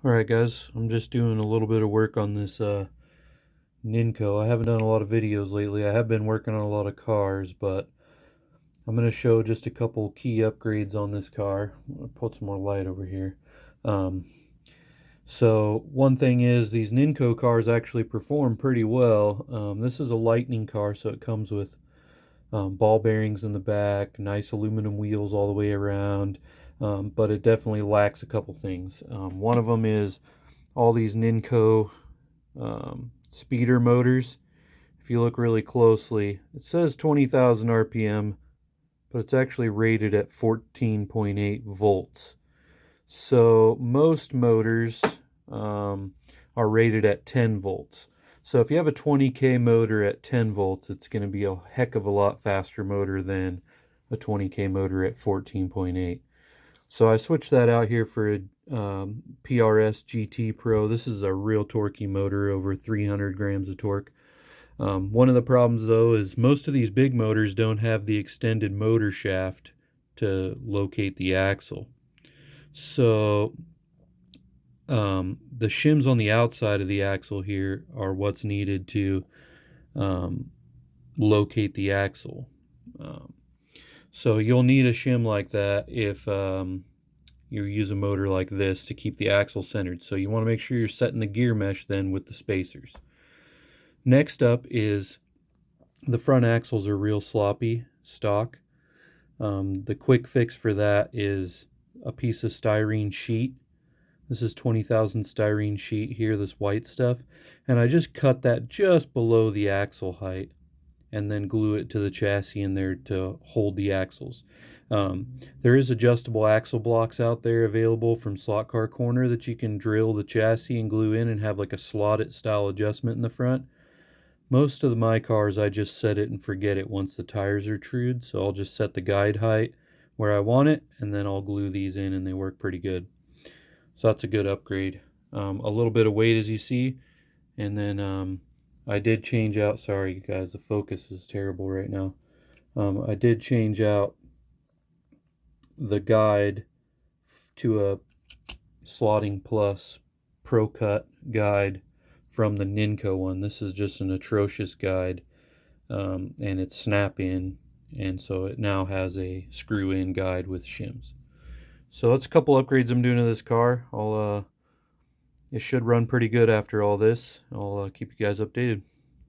Alright guys, I'm just doing a little bit of work on this Ninco. I haven't done a lot of videos lately. I have been working on a lot of cars, but I'm going to show just a couple key upgrades on this car. I'll put some more light over here. Um, so one thing is these Ninco cars actually perform pretty well. This is a Lightning car, so it comes with ball bearings in the back, nice aluminum wheels all the way around, but it definitely lacks a couple things. One of them is all these Ninco speeder motors. If you look really closely, it says 20,000 RPM, but it's actually rated at 14.8 volts. So most motors are rated at 10 volts. So if you have a 20K motor at 10 volts, it's going to be a heck of a lot faster motor than a 20K motor at 14.8. So I switched that out here for a PRS GT Pro. This is a real torquey motor, over 300 grams of torque. One of the problems though is most of these big motors don't have the extended motor shaft to locate the axle. So the shims on the outside of the axle here are what's needed to locate the axle. So you'll need a shim like that if you use a motor like this to keep the axle centered. So you want to make sure you're setting the gear mesh then with the spacers. Next up is the front axles are real sloppy stock. The quick fix for that is a piece of styrene sheet. This is 20,000 styrene sheet here, this white stuff. And I just cut that just below the axle height and then glue it to the chassis in there to hold the axles. There is adjustable axle blocks out there available from Slot Car Corner that you can drill the chassis and glue in and have like a slotted style adjustment in the front. Most of my cars, I just set it and forget it once the tires are trued, so I'll just set the guide height where I want it, and then I'll glue these in, and they work pretty good. So that's a good upgrade. A little bit of weight, as you see, and then I did change out, sorry guys, the focus is terrible right now. I did change out the guide to a Slotting Plus Pro Cut guide from the Ninco one. This is just an atrocious guide, and it's snap-in, and so it now has a screw-in guide with shims. So that's a couple upgrades I'm doing to this car. It should run pretty good after all this. I'll keep you guys updated.